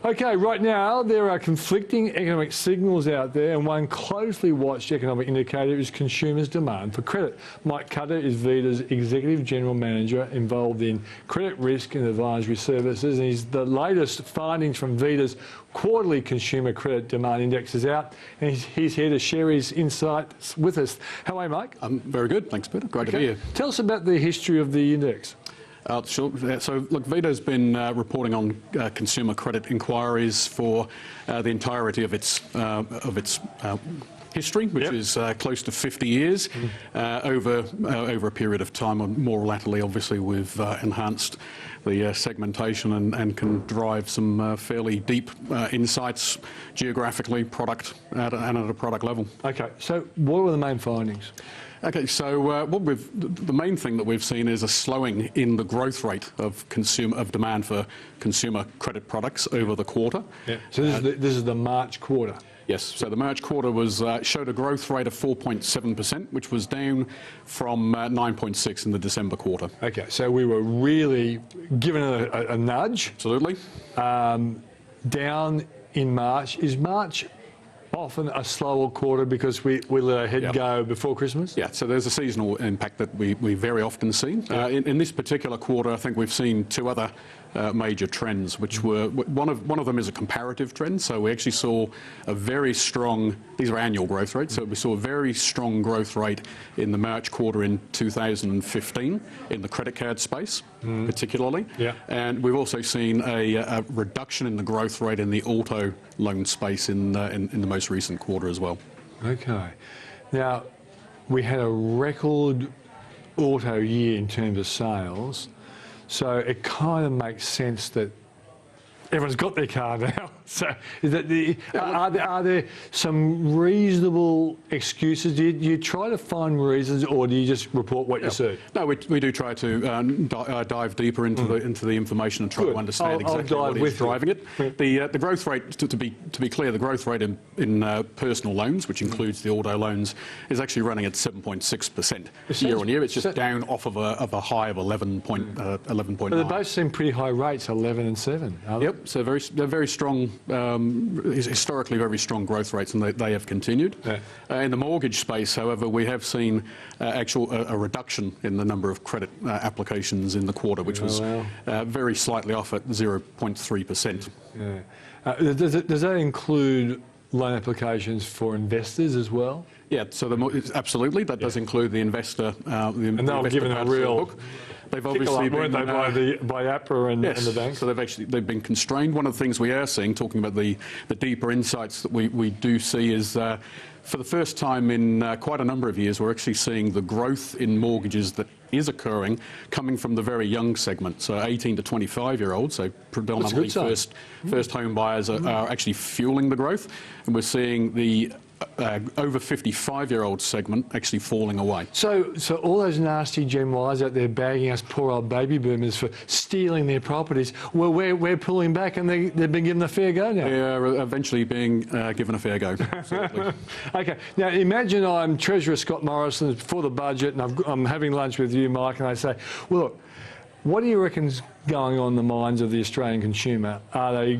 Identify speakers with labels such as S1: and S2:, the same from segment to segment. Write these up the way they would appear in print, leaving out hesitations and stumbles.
S1: Okay, right now there are conflicting economic signals out there, and one closely watched economic indicator is consumers' demand for credit. Mike Cutter is Vida's Executive General Manager involved in credit risk and advisory services, and he's the latest findings from Vida's quarterly consumer credit demand index is out, and he's here to share his insights with us. How are you, Mike?
S2: I'm very good, thanks, Peter. Great to be here.
S1: Tell us about the history of the index.
S2: Sure. So, look, Vida's been reporting on consumer credit inquiries for the entirety of its history, which is close to 50 years. Over a period of time, and more latterly, obviously, we've enhanced the segmentation and can drive some fairly deep insights geographically, product and at a product level.
S1: Okay, so what were the main findings?
S2: Okay, so the main thing that we've seen is a slowing in the growth rate of demand for consumer credit products over the quarter.
S1: Yeah. So this is the March quarter.
S2: Yes. So the March quarter showed a growth rate of 4.7%, which was down from 9.6 in the December quarter.
S1: Okay, so we were really given a nudge.
S2: Absolutely.
S1: Down in March. Is March often a slower quarter because we let our head go before Christmas?
S2: Yeah, so there's a seasonal impact that we very often see. In this particular quarter, I think we've seen two other major trends, which were, one of them is a comparative trend. So we actually saw a very strong, these are annual growth rates, so we saw a very strong growth rate in the March quarter in 2015 in the credit card space, particularly. Yeah. And we've also seen a reduction in the growth rate in the auto loan space in the most recent quarter as well.
S1: Okay. Now, we had a record auto year in terms of sales. So it kind of makes sense that everyone's got their car now. So is that are there some reasonable excuses? Do you try to find reasons, or do you just report what you see?
S2: No, we do try to dive deeper into the information and try to understand exactly what is driving it. The growth rate, to be clear, the growth rate in personal loans, which includes the auto loans, is actually running at 7.6% year on year. It's just down off of a high of 11.9.
S1: But they both seem pretty high rates, 11 and 7.
S2: Yep. So they're very strong, historically very strong growth rates, and they have continued. Yeah. In the mortgage space, however, we have seen a reduction in the number of credit applications in the quarter, which was very slightly off at 0.3%.
S1: Yeah. Does that include loan applications for investors as well?
S2: Yeah, so absolutely, that does include the investor.
S1: And they've given a real book.
S2: They've obviously been
S1: by APRA and the banks.
S2: So they've been constrained. One of the things we are seeing, talking about the deeper insights that we do see, is for the first time in quite a number of years, we're actually seeing the growth in mortgages that is occurring coming from the very young segment. So 18 to 25-year-olds, so predominantly first home buyers are actually fueling the growth, and we're seeing the over 55-year-old segment actually falling away.
S1: So all those nasty Gen Ys out there bagging us poor old baby boomers for stealing their properties, well, we're pulling back, and they've been given a fair go now.
S2: They are eventually being given a fair go. Absolutely.
S1: Okay, now imagine I'm Treasurer Scott Morrison before the budget, and I'm having lunch with you, Mike, and I say, well, look, what do you reckon's going on in the minds of the Australian consumer? Are they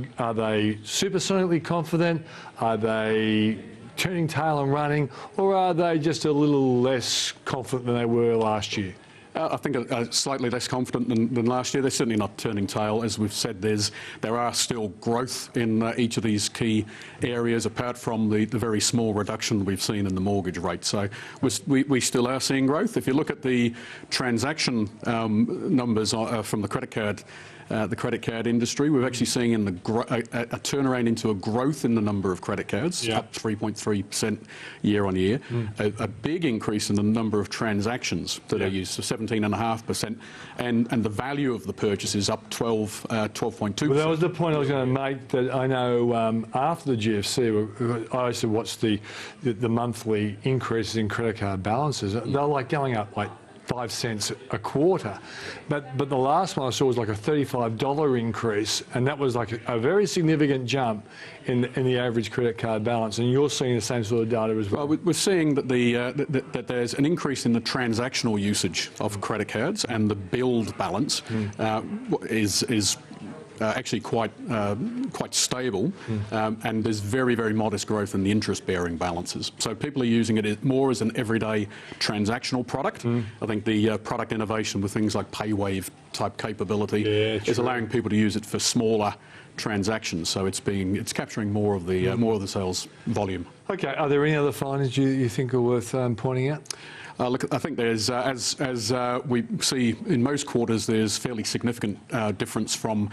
S1: supersonically confident? Are they turning tail and running, or are they just a little less confident than they were last year?
S2: I think slightly less confident than last year. They're certainly not turning tail. As we've said, there are still growth in each of these key areas, apart from the very small reduction we've seen in the mortgage rate. So we still are seeing growth. If you look at the transaction numbers from the credit card industry, we're actually seeing a turnaround into a growth in the number of credit cards, up 3.3% year on year. A big increase in the number of transactions that are used, so 17.5%, and the value of the purchase is up 12.2%.
S1: Well, that was the point I was going to make. That I know after the GFC, I used to watch the monthly increases in credit card balances. They're like going up like 5 cents a quarter, but the last one I saw was like a $35 increase, and that was like a very significant jump in the average credit card balance. And you're seeing the same sort of data as well.
S2: Well, we're seeing that that there's an increase in the transactional usage of credit cards, and the billed balance is actually quite stable, and there's very, very modest growth in the interest-bearing balances. So people are using it more as an everyday transactional product. I think the product innovation with things like PayWave type capability is allowing people to use it for smaller transactions. So it's capturing more of the sales volume.
S1: Okay, are there any other findings you think are worth pointing out?
S2: Look, I think there's, as we see in most quarters, there's fairly significant difference from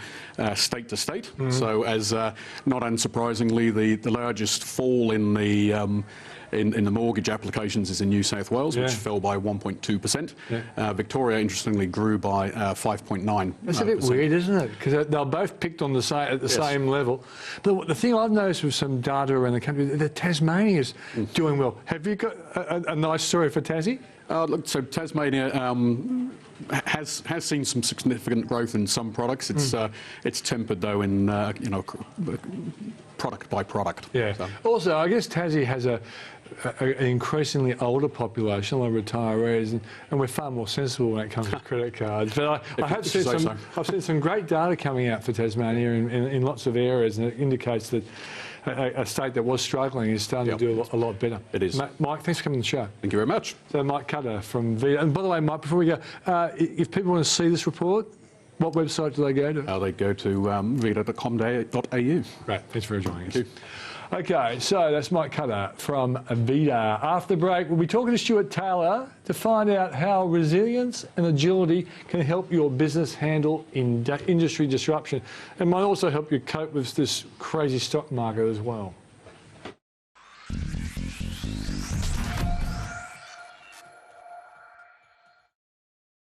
S2: state to state. So as not unsurprisingly, the largest fall in the mortgage applications is in New South Wales, which fell by 1.2%. Victoria, interestingly, grew by 5.9%.
S1: That's a bit weird, isn't it? Because they're both picked on the same level. But the thing I've noticed with some data around the country, that Tasmania is doing well. Have you got a nice story for Tassie?
S2: Look, so Tasmania has seen some significant growth in some products. It's tempered though in product by product.
S1: Yeah. So. Also, I guess Tassie has an increasingly older population, a lot of retirees, and we're far more sensible when it comes to credit cards. But I've seen some great data coming out for Tasmania in lots of areas, and it indicates that a state that was struggling is starting to do a lot better.
S2: It is.
S1: Mike, thanks for coming on the show.
S2: Thank you very much.
S1: So Mike Cutter from Vita. And by the way, Mike, before we go, if people want to see this report, what website do they go to?
S2: They go to vita.com.au.
S1: Right, thanks for joining us.
S2: Thank you.
S1: Okay, so that's Mike Cutter from Vita. After the break, we'll be talking to Stuart Taylor to find out how resilience and agility can help your business handle industry disruption and might also help you cope with this crazy stock market as well.